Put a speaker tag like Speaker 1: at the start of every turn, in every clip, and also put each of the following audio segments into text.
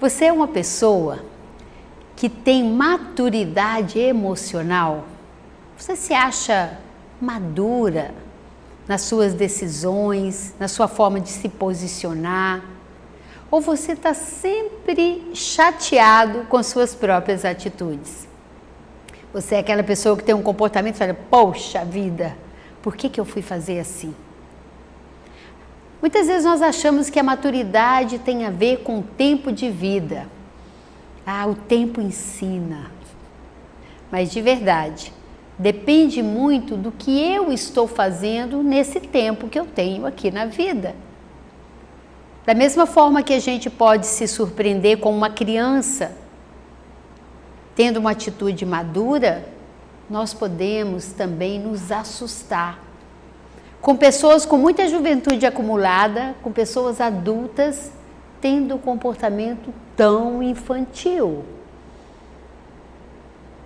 Speaker 1: Você é uma pessoa que tem maturidade emocional? Você se acha madura nas suas decisões, na sua forma de se posicionar? Ou você está sempre chateado com suas próprias atitudes? Você é aquela pessoa que tem um comportamento e fala, poxa vida, por que eu fui fazer assim? Muitas vezes nós achamos que a maturidade tem a ver com o tempo de vida. O tempo ensina. Mas de verdade, depende muito do que eu estou fazendo nesse tempo que eu tenho aqui na vida. Da mesma forma que a gente pode se surpreender com uma criança tendo uma atitude madura, nós podemos também nos assustar com pessoas com muita juventude acumulada, com pessoas adultas tendo um comportamento tão infantil.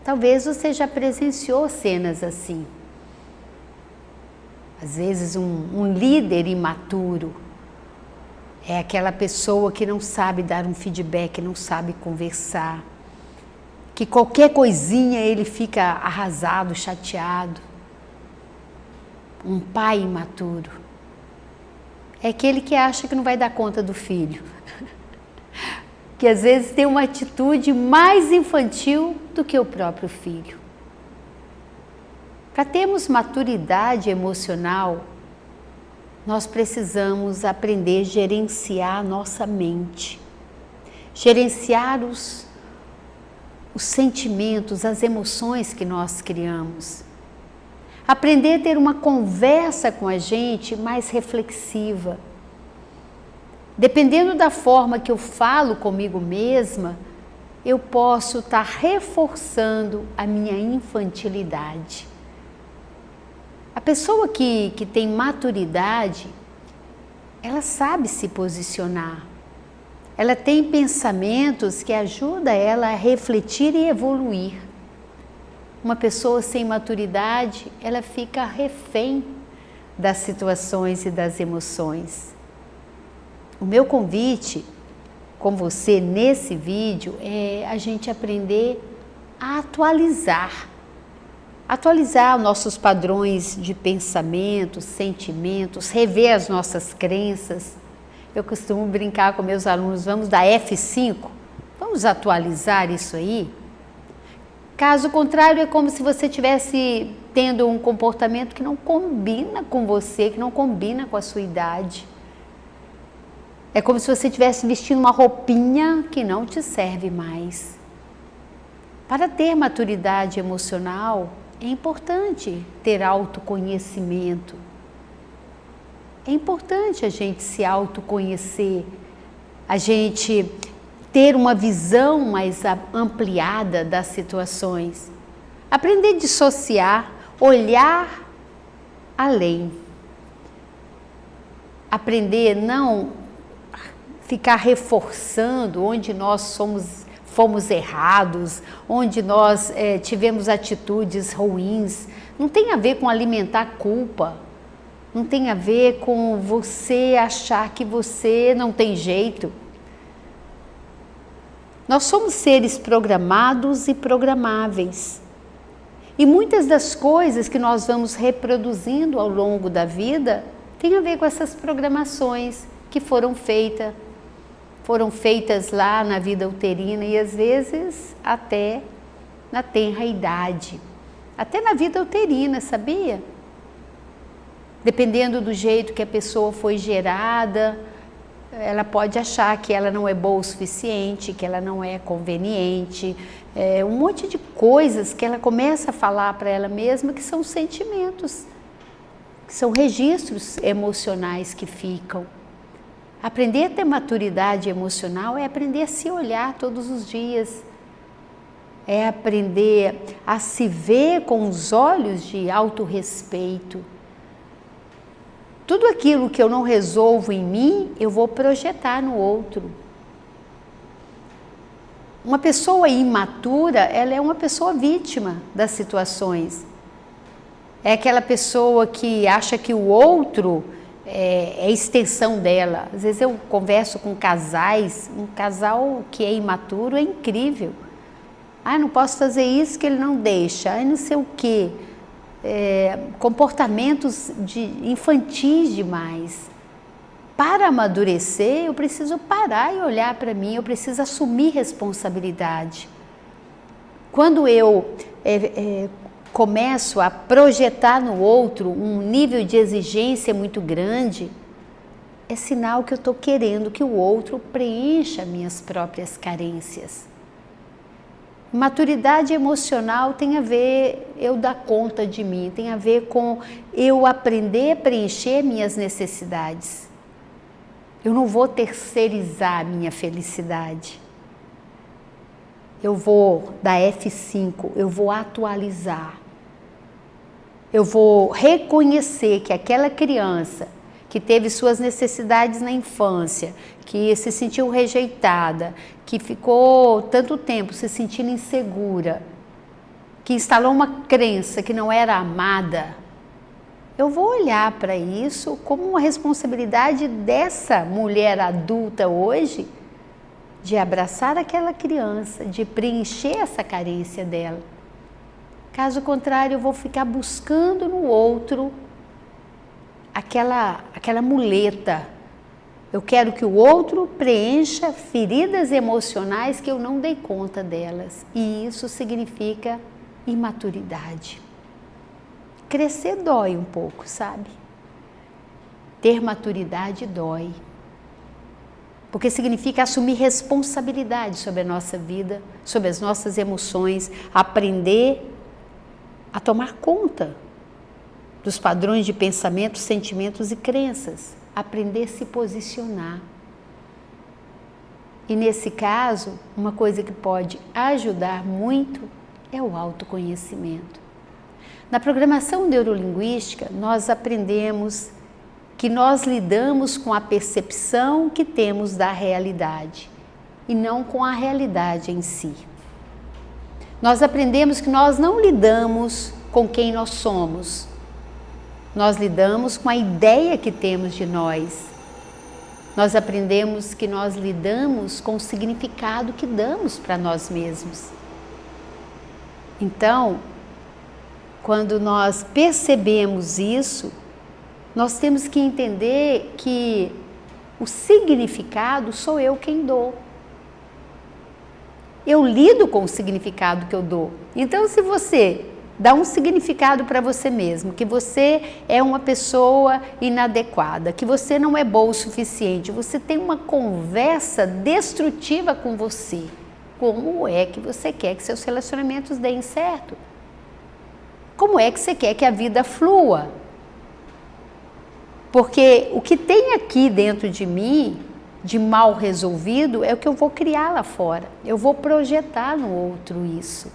Speaker 1: Talvez você já presenciou cenas assim. Às vezes um líder imaturo é aquela pessoa que não sabe dar um feedback, não sabe conversar, que qualquer coisinha ele fica arrasado, chateado. Um pai imaturo é aquele que acha que não vai dar conta do filho, que às vezes tem uma atitude mais infantil do que o próprio filho. Para termos maturidade emocional, nós precisamos aprender a gerenciar a nossa mente, gerenciar os sentimentos, as emoções que nós criamos. Aprender a ter uma conversa com a gente mais reflexiva. Dependendo da forma que eu falo comigo mesma, eu posso estar reforçando a minha infantilidade. A pessoa que tem maturidade, ela sabe se posicionar. Ela tem pensamentos que ajudam ela a refletir e evoluir. Uma pessoa sem maturidade, ela fica refém das situações e das emoções. O meu convite com você nesse vídeo é a gente aprender a atualizar nossos padrões de pensamento, sentimentos, rever as nossas crenças. Eu costumo brincar com meus alunos, vamos dar F5, vamos atualizar isso aí? Caso contrário, é como se você estivesse tendo um comportamento que não combina com você, que não combina com a sua idade. É como se você estivesse vestindo uma roupinha que não te serve mais. Para ter maturidade emocional, é importante ter autoconhecimento. É importante a gente se autoconhecer, a gente ter uma visão mais ampliada das situações, aprender a dissociar, olhar além, aprender a não ficar reforçando onde nós fomos errados, onde nós tivemos atitudes ruins. Não tem a ver com alimentar culpa, não tem a ver com você achar que você não tem jeito. Nós somos seres programados e programáveis. E muitas das coisas que nós vamos reproduzindo ao longo da vida tem a ver com essas programações que foram feitas lá na vida uterina e às vezes até na tenra idade. Até na vida uterina, sabia? Dependendo do jeito que a pessoa foi gerada, ela pode achar que ela não é boa o suficiente, que ela não é conveniente, um monte de coisas que ela começa a falar para ela mesma que são sentimentos, que são registros emocionais que ficam. Aprender a ter maturidade emocional é aprender a se olhar todos os dias, é aprender a se ver com os olhos de autorrespeito. Tudo aquilo que eu não resolvo em mim, eu vou projetar no outro. Uma pessoa imatura, ela é uma pessoa vítima das situações. É aquela pessoa que acha que o outro é extensão dela. Às vezes eu converso com casais, um casal que é imaturo é incrível. Não posso fazer isso que ele não deixa, não sei o quê. Comportamentos infantis demais. Para amadurecer, eu preciso parar e olhar para mim, eu preciso assumir responsabilidade. Quando eu começo a projetar no outro um nível de exigência muito grande, é sinal que eu estou querendo que o outro preencha minhas próprias carências. Maturidade emocional tem a ver eu dar conta de mim, tem a ver com eu aprender a preencher minhas necessidades. Eu não vou terceirizar a minha felicidade. Eu vou dar F5, eu vou atualizar. Eu vou reconhecer que aquela criança que teve suas necessidades na infância, que se sentiu rejeitada, que ficou tanto tempo se sentindo insegura, que instalou uma crença que não era amada, eu vou olhar para isso como uma responsabilidade dessa mulher adulta hoje, de abraçar aquela criança, de preencher essa carência dela. Caso contrário, eu vou ficar buscando no outro aquela muleta. Eu quero que o outro preencha feridas emocionais que eu não dei conta delas. E isso significa imaturidade. Crescer dói um pouco, sabe? Ter maturidade dói. Porque significa assumir responsabilidade sobre a nossa vida, sobre as nossas emoções, aprender a tomar conta dos padrões de pensamento, sentimentos e crenças, aprender a se posicionar. E nesse caso, uma coisa que pode ajudar muito é o autoconhecimento. Na programação neurolinguística, nós aprendemos que nós lidamos com a percepção que temos da realidade e não com a realidade em si. Nós aprendemos que nós não lidamos com quem nós somos, nós lidamos com a ideia que temos de nós. Nós aprendemos que nós lidamos com o significado que damos para nós mesmos. Então, quando nós percebemos isso, nós temos que entender que o significado sou eu quem dou. Eu lido com o significado que eu dou. Então, se você dá um significado para você mesmo, que você é uma pessoa inadequada, que você não é boa o suficiente, você tem uma conversa destrutiva com você. Como é que você quer que seus relacionamentos deem certo? Como é que você quer que a vida flua? Porque o que tem aqui dentro de mim, de mal resolvido, é o que eu vou criar lá fora. Eu vou projetar no outro isso.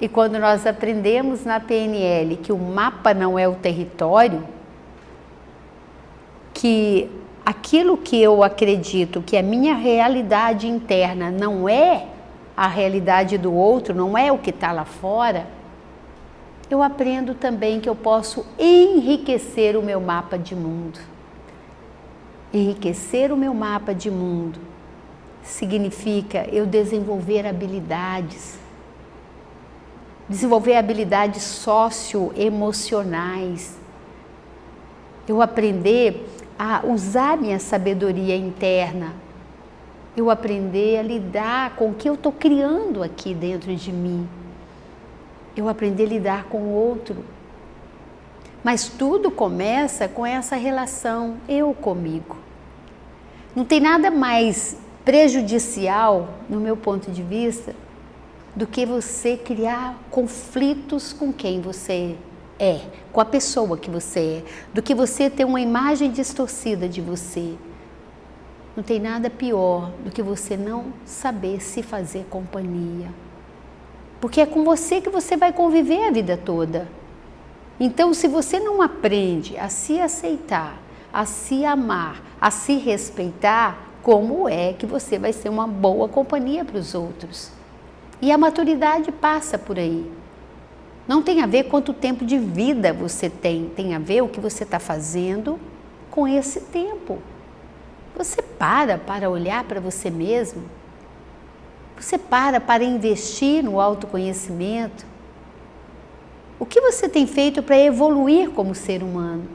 Speaker 1: E quando nós aprendemos na PNL que o mapa não é o território, que aquilo que eu acredito que a minha realidade interna não é a realidade do outro, não é o que está lá fora, eu aprendo também que eu posso enriquecer o meu mapa de mundo. Enriquecer o meu mapa de mundo significa eu desenvolver habilidades socioemocionais, eu aprender a usar minha sabedoria interna, eu aprender a lidar com o que eu estou criando aqui dentro de mim, eu aprender a lidar com o outro. Mas tudo começa com essa relação eu comigo. Não tem nada mais prejudicial, no meu ponto de vista, do que você criar conflitos com quem você é, com a pessoa que você é, do que você ter uma imagem distorcida de você. Não tem nada pior do que você não saber se fazer companhia. Porque é com você que você vai conviver a vida toda. Então, se você não aprende a se aceitar, a se amar, a se respeitar, como é que você vai ser uma boa companhia para os outros? E a maturidade passa por aí. Não tem a ver quanto tempo de vida você tem a ver o que você está fazendo com esse tempo. Você para olhar para você mesmo, você para investir no autoconhecimento. O que você tem feito para evoluir como ser humano?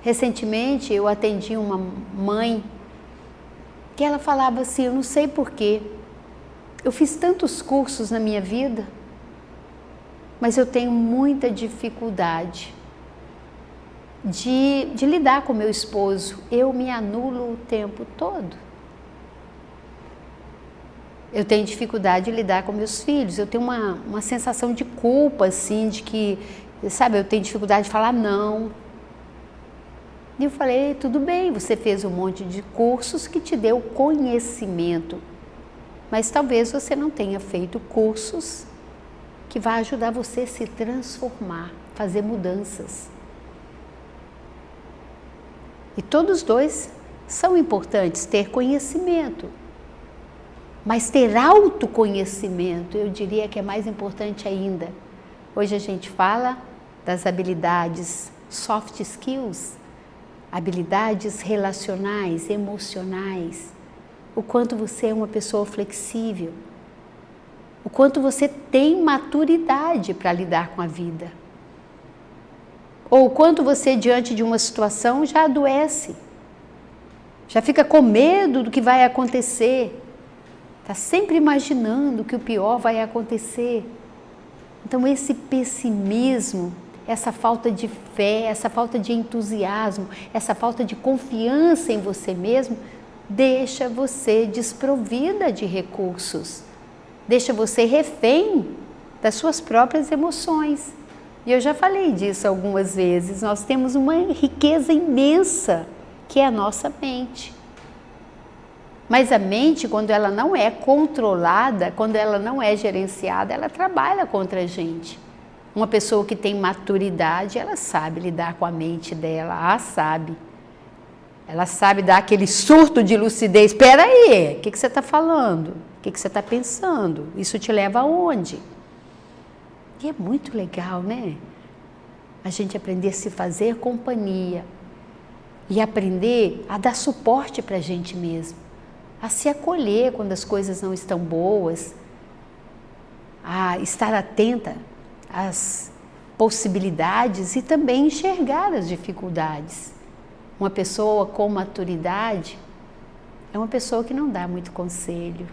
Speaker 1: Recentemente eu atendi uma mãe que ela falava assim, eu não sei porquê, eu fiz tantos cursos na minha vida, mas eu tenho muita dificuldade de lidar com meu esposo. Eu me anulo o tempo todo. Eu tenho dificuldade de lidar com meus filhos. Eu tenho uma sensação de culpa, assim, de que, sabe, eu tenho dificuldade de falar não. E eu falei, tudo bem, você fez um monte de cursos que te deu conhecimento, mas talvez você não tenha feito cursos que vai ajudar você a se transformar, fazer mudanças. E todos dois são importantes, ter conhecimento. Mas ter autoconhecimento, eu diria que é mais importante ainda. Hoje a gente fala das habilidades soft skills, habilidades relacionais, emocionais, o quanto você é uma pessoa flexível, o quanto você tem maturidade para lidar com a vida. Ou o quanto você, diante de uma situação, já adoece, já fica com medo do que vai acontecer, está sempre imaginando que o pior vai acontecer. Então esse pessimismo, essa falta de fé, essa falta de entusiasmo, essa falta de confiança em você mesmo, deixa você desprovida de recursos, deixa você refém das suas próprias emoções. E eu já falei disso algumas vezes, nós temos uma riqueza imensa, que é a nossa mente. Mas a mente, quando ela não é controlada, quando ela não é gerenciada, ela trabalha contra a gente. Uma pessoa que tem maturidade, ela sabe lidar com a mente dela, sabe. Ela sabe dar aquele surto de lucidez. Espera aí, o que você está falando? O que você está pensando? Isso te leva aonde? E é muito legal, né? A gente aprender a se fazer companhia e aprender a dar suporte para a gente mesmo, a se acolher quando as coisas não estão boas, a estar atenta às possibilidades e também enxergar as dificuldades. Uma pessoa com maturidade é uma pessoa que não dá muito conselho,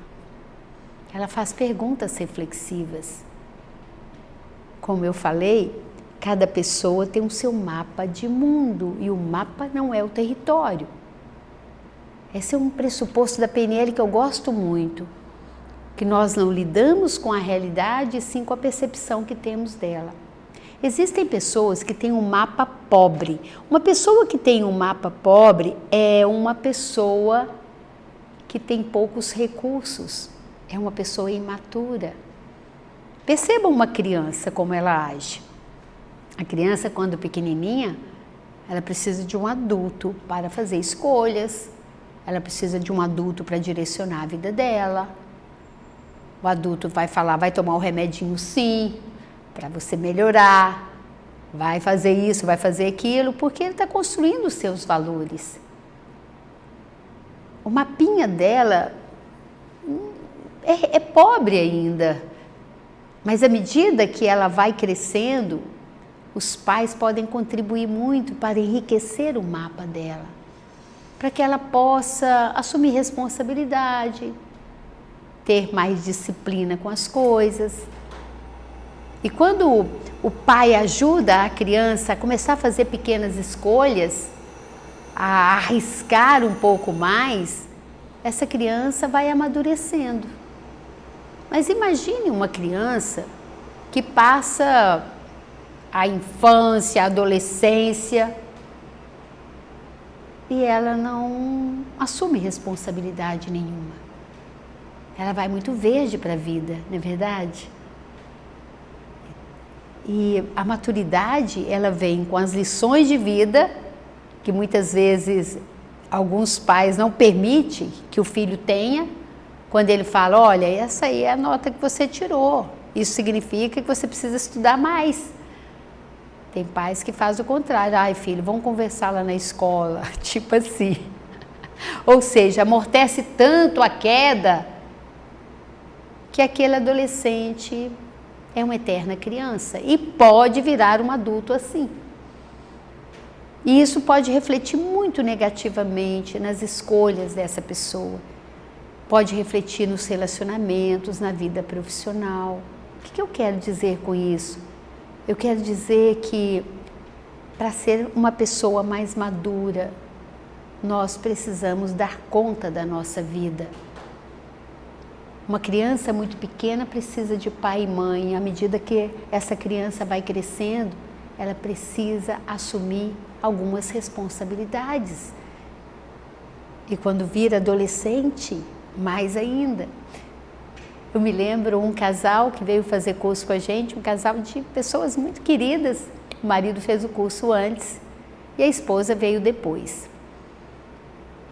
Speaker 1: ela faz perguntas reflexivas. Como eu falei, cada pessoa tem o seu mapa de mundo e o mapa não é o território. Esse é um pressuposto da PNL que eu gosto muito, que nós não lidamos com a realidade, sim com a percepção que temos dela. Existem pessoas que têm um mapa pobre. Uma pessoa que tem um mapa pobre é uma pessoa que tem poucos recursos, é uma pessoa imatura. Percebam uma criança como ela age. A criança, quando pequenininha, ela precisa de um adulto para fazer escolhas, ela precisa de um adulto para direcionar a vida dela. O adulto vai falar, vai tomar o remedinho sim, para você melhorar, vai fazer isso, vai fazer aquilo, porque ele está construindo os seus valores. O mapinha dela é pobre ainda, mas à medida que ela vai crescendo, os pais podem contribuir muito para enriquecer o mapa dela, para que ela possa assumir responsabilidade, ter mais disciplina com as coisas. E quando o pai ajuda a criança a começar a fazer pequenas escolhas, a arriscar um pouco mais, essa criança vai amadurecendo. Mas imagine uma criança que passa a infância, a adolescência e ela não assume responsabilidade nenhuma. Ela vai muito verde para a vida, não é verdade? E a maturidade, ela vem com as lições de vida, que muitas vezes alguns pais não permitem que o filho tenha, quando ele fala, olha, essa aí é a nota que você tirou, Isso significa que você precisa estudar mais. Tem pais que fazem o contrário. Ai, filho, vamos conversar lá na escola. Tipo assim. Ou seja, amortece tanto a queda que aquele adolescente é uma eterna criança e pode virar um adulto assim. E isso pode refletir muito negativamente nas escolhas dessa pessoa. Pode refletir nos relacionamentos, na vida profissional. O que eu quero dizer com isso? Eu quero dizer que para ser uma pessoa mais madura, nós precisamos dar conta da nossa vida. Uma criança muito pequena precisa de pai e mãe. À medida que essa criança vai crescendo, ela precisa assumir algumas responsabilidades. E quando vira adolescente, mais ainda. Eu me lembro um casal que veio fazer curso com a gente, um casal de pessoas muito queridas. O marido fez o curso antes e a esposa veio depois.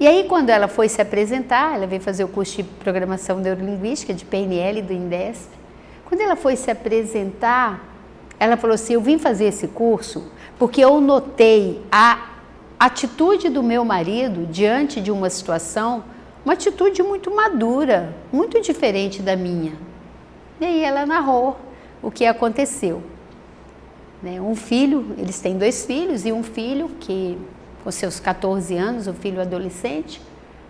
Speaker 1: E aí, quando ela foi se apresentar, ela veio fazer o curso de Programação Neurolinguística, de PNL do INDESP. Quando ela foi se apresentar, ela falou assim, eu vim fazer esse curso porque eu notei a atitude do meu marido diante de uma situação, uma atitude muito madura, muito diferente da minha. E aí ela narrou o que aconteceu. Um filho, eles têm 2 filhos, e um filho que, com seus 14 anos, o filho adolescente,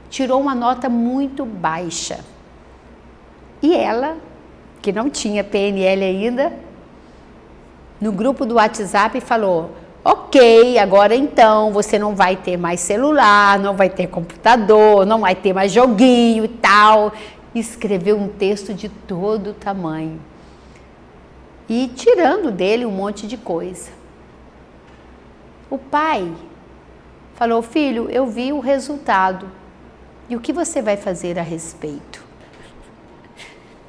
Speaker 1: tirou uma nota muito baixa. E ela, que não tinha PNL ainda, no grupo do WhatsApp falou, ok, agora então você não vai ter mais celular, não vai ter computador, não vai ter mais joguinho e tal. Escreveu um texto de todo tamanho. E tirando dele um monte de coisa. O pai falou, filho, eu vi o resultado. E o que você vai fazer a respeito?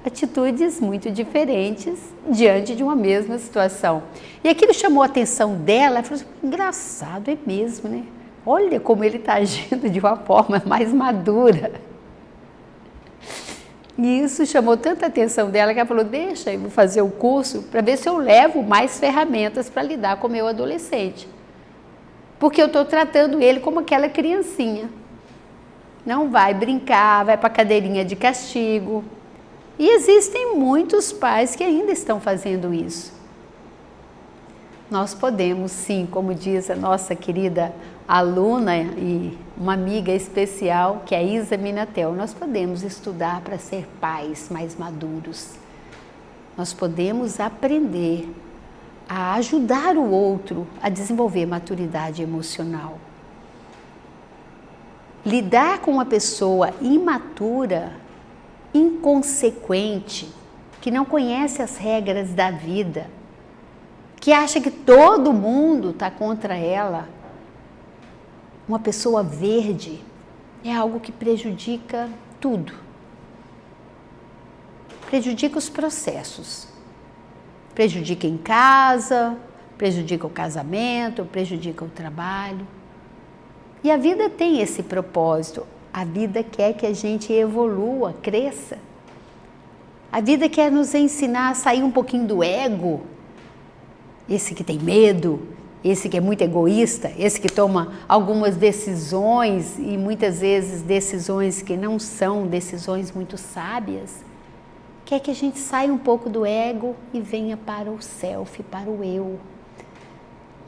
Speaker 1: Atitudes muito diferentes diante de uma mesma situação. E aquilo chamou a atenção dela, ela falou assim, engraçado, é mesmo, né? Olha como ele está agindo de uma forma mais madura. E isso chamou tanta atenção dela que ela falou, deixa eu fazer o curso para ver se eu levo mais ferramentas para lidar com o meu adolescente. Porque eu estou tratando ele como aquela criancinha. Não vai brincar, vai para a cadeirinha de castigo. E existem muitos pais que ainda estão fazendo isso. Nós podemos sim, como diz a nossa querida aluna e uma amiga especial, que é a Isa Minatel, nós podemos estudar para ser pais mais maduros. Nós podemos aprender a ajudar o outro a desenvolver maturidade emocional. Lidar com uma pessoa imatura, inconsequente, que não conhece as regras da vida, que acha que todo mundo está contra ela, uma pessoa verde, é algo que prejudica tudo. Prejudica os processos. Prejudica em casa, prejudica o casamento, prejudica o trabalho. E a vida tem esse propósito. A vida quer que a gente evolua, cresça. A vida quer nos ensinar a sair um pouquinho do ego. Esse que tem medo, esse que é muito egoísta, esse que toma algumas decisões e muitas vezes decisões que não são decisões muito sábias. Quer que a gente saia um pouco do ego e venha para o self, para o eu.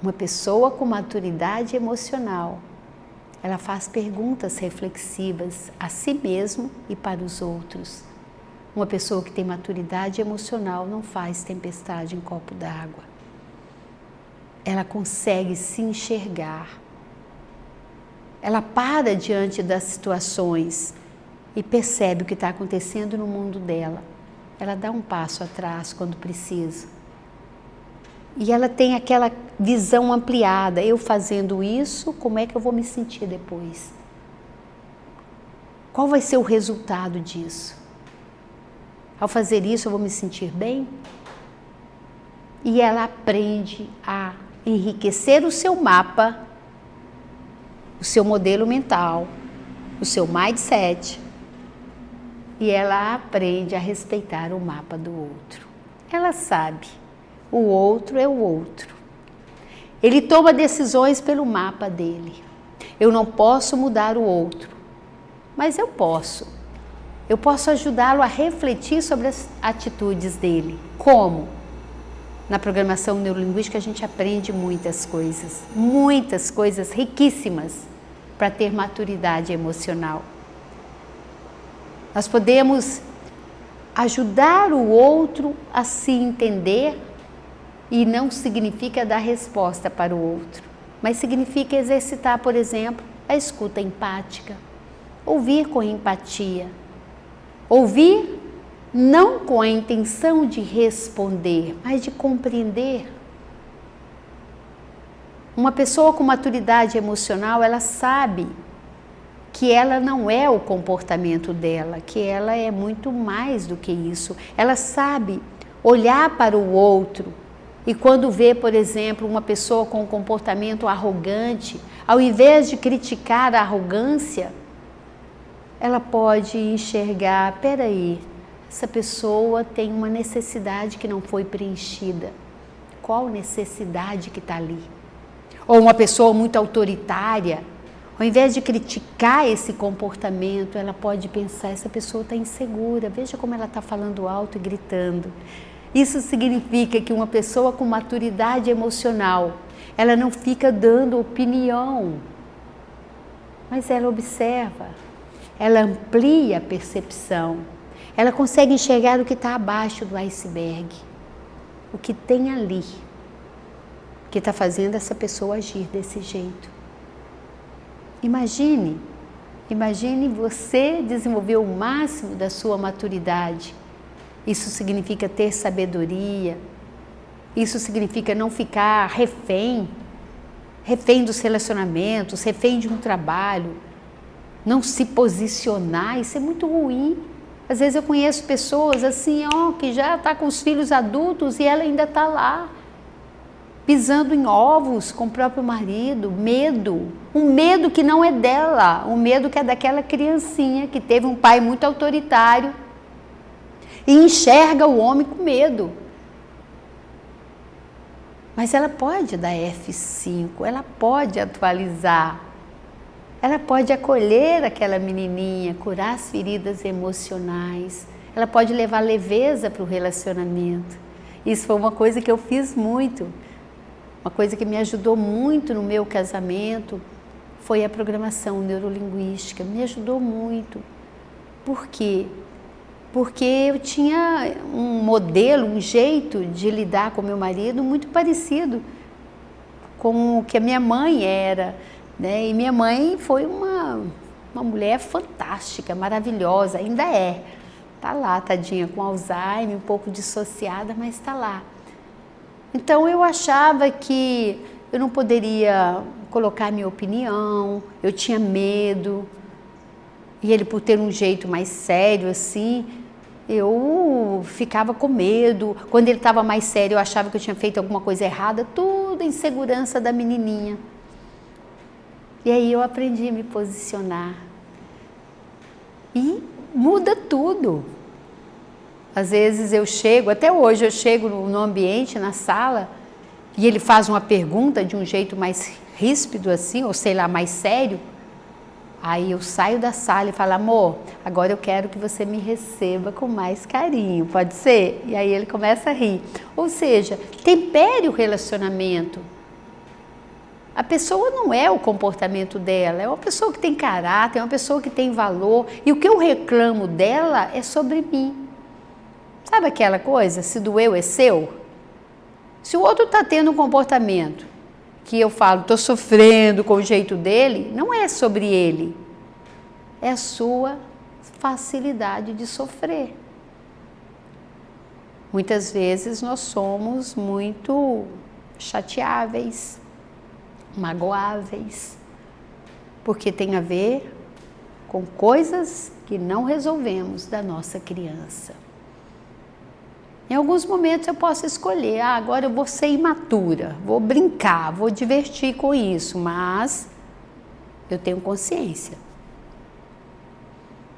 Speaker 1: Uma pessoa com maturidade emocional, ela faz perguntas reflexivas a si mesmo e para os outros. Uma pessoa que tem maturidade emocional não faz tempestade em copo d'água. Ela consegue se enxergar. Ela para diante das situações e percebe o que está acontecendo no mundo dela. Ela dá um passo atrás quando precisa. E ela tem aquela visão ampliada. Eu fazendo isso, como é que eu vou me sentir depois? Qual vai ser o resultado disso? Ao fazer isso, eu vou me sentir bem? E ela aprende a enriquecer o seu mapa, o seu modelo mental, o seu mindset. E ela aprende a respeitar o mapa do outro. ela sabe, o outro é o outro. Ele toma decisões pelo mapa dele. Eu não posso mudar o outro, mas eu posso. Eu posso ajudá-lo a refletir sobre as atitudes dele. Como? Na programação neurolinguística a gente aprende muitas coisas riquíssimas para ter maturidade emocional. Nós podemos ajudar o outro a se entender e não significa dar resposta para o outro, mas significa exercitar, por exemplo, a escuta empática, ouvir com empatia, ouvir não com a intenção de responder, mas de compreender. Uma pessoa com maturidade emocional, ela sabe que ela não é o comportamento dela, que ela é muito mais do que isso. Ela sabe olhar para o outro e quando vê, por exemplo, uma pessoa com um comportamento arrogante, ao invés de criticar a arrogância, ela pode enxergar, peraí, essa pessoa tem uma necessidade que não foi preenchida. Qual necessidade que está ali? Ou uma pessoa muito autoritária, ao invés de criticar esse comportamento, ela pode pensar, essa pessoa está insegura, veja como ela está falando alto e gritando. Isso significa que uma pessoa com maturidade emocional, ela não fica dando opinião, mas ela observa, ela amplia a percepção, ela consegue enxergar o que está abaixo do iceberg, o que tem ali, que está fazendo essa pessoa agir desse jeito. Imagine você desenvolver o máximo da sua maturidade. Isso significa ter sabedoria, isso significa não ficar refém dos relacionamentos, refém de um trabalho, não se posicionar, isso é muito ruim. Às vezes eu conheço pessoas assim, que já está com os filhos adultos e ela ainda está lá, pisando em ovos com o próprio marido, um medo que não é dela, um medo que é daquela criancinha que teve um pai muito autoritário e enxerga o homem com medo. Mas ela pode dar F5, ela pode atualizar, ela pode acolher aquela menininha, curar as feridas emocionais, ela pode levar leveza para o relacionamento. Isso foi uma coisa que eu fiz muito. Uma coisa que me ajudou muito no meu casamento foi a programação neurolinguística, me ajudou muito. Por quê? Porque eu tinha um modelo, um jeito de lidar com meu marido muito parecido com o que a minha mãe era, né? E minha mãe foi uma mulher fantástica, maravilhosa, ainda é. Está lá, tadinha, com Alzheimer, um pouco dissociada, mas está lá. Então eu achava que eu não poderia colocar minha opinião, eu tinha medo, e ele, por ter um jeito mais sério assim, eu ficava com medo. Quando ele estava mais sério, eu achava que eu tinha feito alguma coisa errada, tudo em segurança da menininha. E aí eu aprendi a me posicionar. E muda tudo. Às vezes eu chego, até hoje eu chego no ambiente, na sala, e ele faz uma pergunta de um jeito mais ríspido assim, ou sei lá, mais sério. Aí eu saio da sala e falo, amor, agora eu quero que você me receba com mais carinho, pode ser? E aí ele começa a rir. Ou seja, tempere o relacionamento. A pessoa não é o comportamento dela, é uma pessoa que tem caráter, é uma pessoa que tem valor, e o que eu reclamo dela é sobre mim. Sabe aquela coisa, se doeu é seu? Se o outro está tendo um comportamento que eu falo, estou sofrendo com o jeito dele, não é sobre ele, é a sua facilidade de sofrer. Muitas vezes nós somos muito chateáveis, magoáveis, porque tem a ver com coisas que não resolvemos da nossa criança. Em alguns momentos eu posso escolher, agora eu vou ser imatura, vou brincar, vou divertir com isso, mas eu tenho consciência.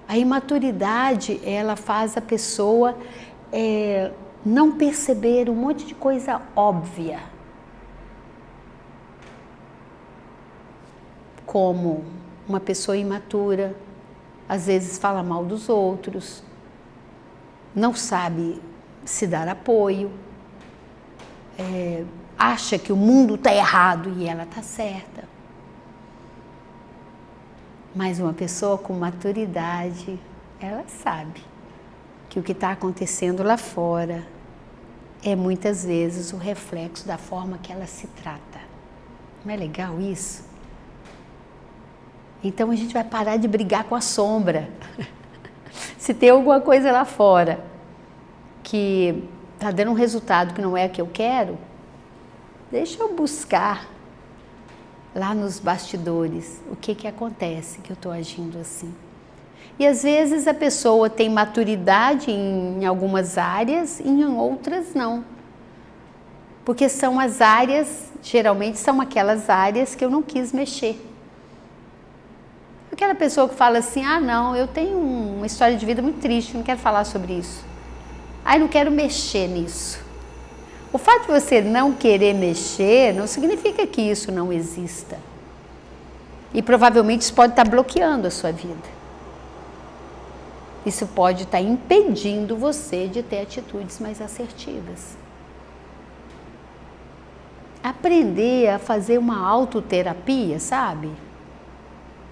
Speaker 1: A imaturidade, ela faz a pessoa não perceber um monte de coisa óbvia, como uma pessoa imatura, às vezes fala mal dos outros, não sabe se dar apoio, acha que o mundo está errado e ela está certa. Mas uma pessoa com maturidade, ela sabe que o que está acontecendo lá fora é muitas vezes o reflexo da forma que ela se trata. Não é legal isso? Então a gente vai parar de brigar com a sombra. Se tem alguma coisa lá fora que está dando um resultado que não é o que eu quero, deixa eu buscar lá nos bastidores o que acontece que eu estou agindo assim. E às vezes a pessoa tem maturidade em algumas áreas e em outras não. Porque são as áreas, geralmente são aquelas áreas que eu não quis mexer. Aquela pessoa que fala assim, ah não, eu tenho uma história de vida muito triste, não quero falar sobre isso. Ah, não quero mexer nisso. O fato de você não querer mexer não significa que isso não exista. E provavelmente isso pode estar bloqueando a sua vida. Isso pode estar impedindo você de ter atitudes mais assertivas. Aprender a fazer uma autoterapia, sabe?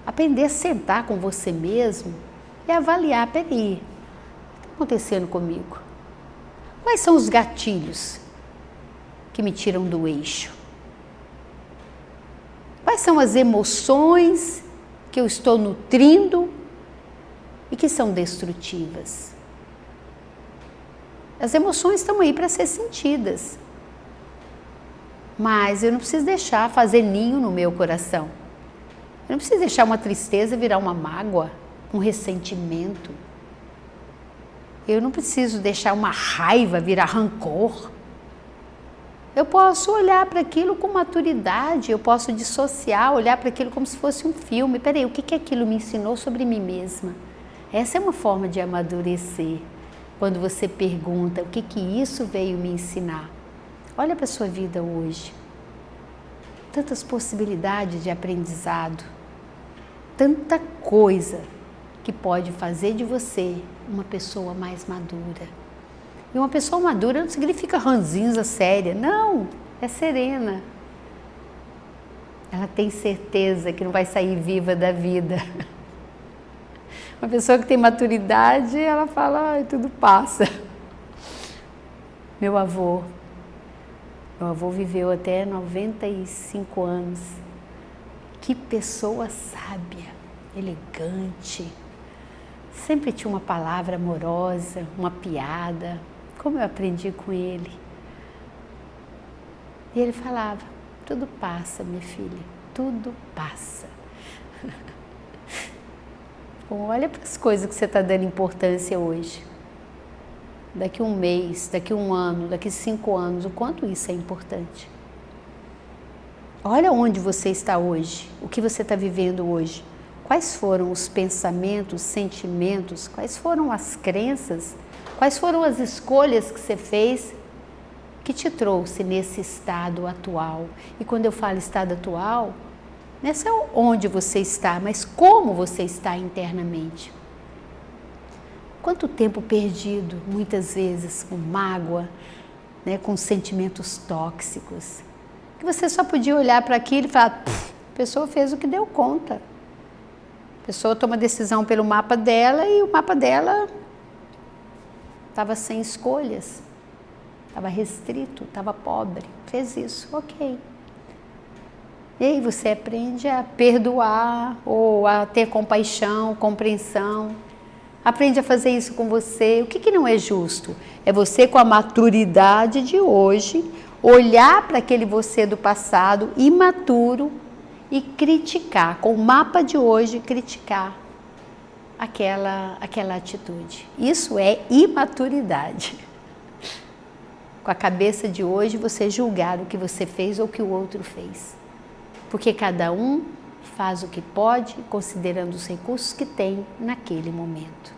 Speaker 1: Aprender a sentar com você mesmo e avaliar, peraí, o que está acontecendo comigo? Quais são os gatilhos que me tiram do eixo? Quais são as emoções que eu estou nutrindo e que são destrutivas? As emoções estão aí para ser sentidas, mas eu não preciso deixar fazer ninho no meu coração. Eu não preciso deixar uma tristeza virar uma mágoa, um ressentimento. Eu não preciso deixar uma raiva virar rancor. Eu posso olhar para aquilo com maturidade, eu posso dissociar, olhar para aquilo como se fosse um filme. Peraí, o que aquilo me ensinou sobre mim mesma? Essa é uma forma de amadurecer. Quando você pergunta o que isso veio me ensinar. Olha para a sua vida hoje. Tantas possibilidades de aprendizado. Tanta coisa que pode fazer de você uma pessoa mais madura. E uma pessoa madura não significa ranzinza, séria. Não, é serena. Ela tem certeza que não vai sair viva da vida. Uma pessoa que tem maturidade, ela fala, ai, tudo passa. Meu avô viveu até 95 anos. Que pessoa sábia, elegante. Sempre tinha uma palavra amorosa, uma piada. Como eu aprendi com ele. E ele falava, tudo passa, minha filha, tudo passa. Bom, olha para as coisas que você está dando importância hoje. Daqui um mês, daqui um ano, daqui 5 anos, o quanto isso é importante. Olha onde você está hoje, o que você está vivendo hoje. Quais foram os pensamentos, sentimentos, quais foram as crenças, quais foram as escolhas que você fez que te trouxe nesse estado atual. E quando eu falo estado atual, não é só onde você está, mas como você está internamente. Quanto tempo perdido, muitas vezes, com mágoa, né, com sentimentos tóxicos, que você só podia olhar para aquilo e falar, a pessoa fez o que deu conta. A pessoa toma decisão pelo mapa dela e o mapa dela estava sem escolhas, estava restrito, estava pobre, fez isso, ok. E aí você aprende a perdoar ou a ter compaixão, compreensão. Aprende a fazer isso com você. O que não é justo? É você, com a maturidade de hoje, olhar para aquele você do passado, imaturo, e criticar, com o mapa de hoje, criticar aquela atitude. Isso é imaturidade. Com a cabeça de hoje, você julgar o que você fez ou o que o outro fez. Porque cada um faz o que pode, considerando os recursos que tem naquele momento.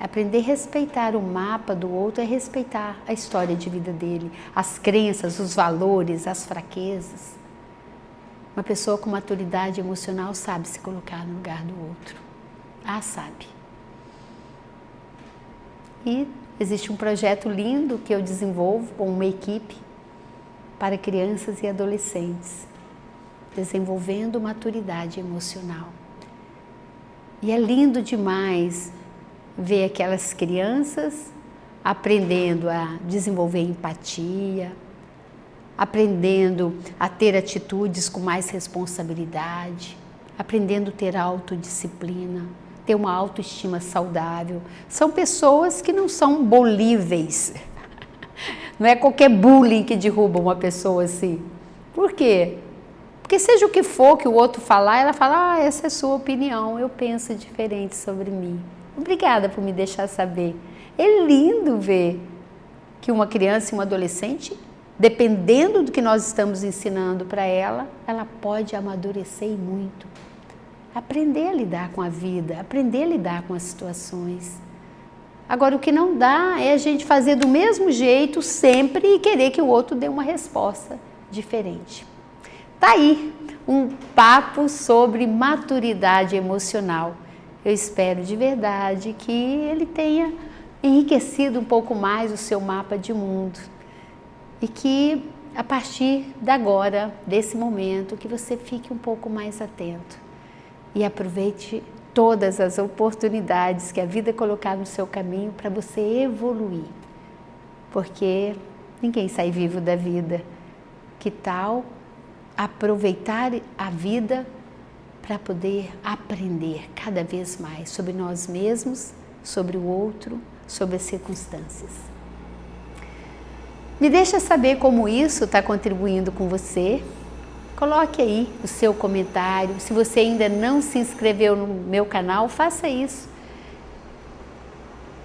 Speaker 1: Aprender a respeitar o mapa do outro é respeitar a história de vida dele, as crenças, os valores, as fraquezas. Uma pessoa com maturidade emocional sabe se colocar no lugar do outro. Sabe. E existe um projeto lindo que eu desenvolvo com uma equipe para crianças e adolescentes, desenvolvendo maturidade emocional. E é lindo demais ver aquelas crianças aprendendo a desenvolver empatia, aprendendo a ter atitudes com mais responsabilidade, aprendendo a ter autodisciplina, ter uma autoestima saudável. São pessoas que não são bolíveis. Não é qualquer bullying que derruba uma pessoa assim. Por quê? Porque seja o que for que o outro falar, ela fala, essa é a sua opinião, eu penso diferente sobre mim. Obrigada por me deixar saber. É lindo ver que uma criança e uma adolescente, dependendo do que nós estamos ensinando para ela, ela pode amadurecer muito. Aprender a lidar com a vida, aprender a lidar com as situações. Agora, o que não dá é a gente fazer do mesmo jeito sempre e querer que o outro dê uma resposta diferente. Tá aí um papo sobre maturidade emocional. Eu espero de verdade que ele tenha enriquecido um pouco mais o seu mapa de mundo e que a partir de agora, desse momento, que você fique um pouco mais atento e aproveite todas as oportunidades que a vida colocar no seu caminho para você evoluir, porque ninguém sai vivo da vida. Que tal aproveitar a vida para poder aprender cada vez mais sobre nós mesmos, sobre o outro, sobre as circunstâncias? Me deixa saber como isso está contribuindo com você. Coloque aí o seu comentário. Se você ainda não se inscreveu no meu canal, faça isso.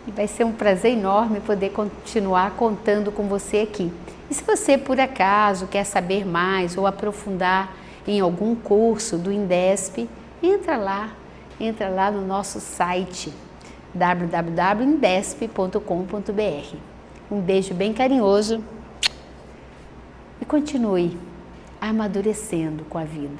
Speaker 1: E vai ser um prazer enorme poder continuar contando com você aqui. E se você, por acaso, quer saber mais ou aprofundar em algum curso do Indesp, entra lá no nosso site www.indesp.com.br. Um beijo bem carinhoso e continue amadurecendo com a vida.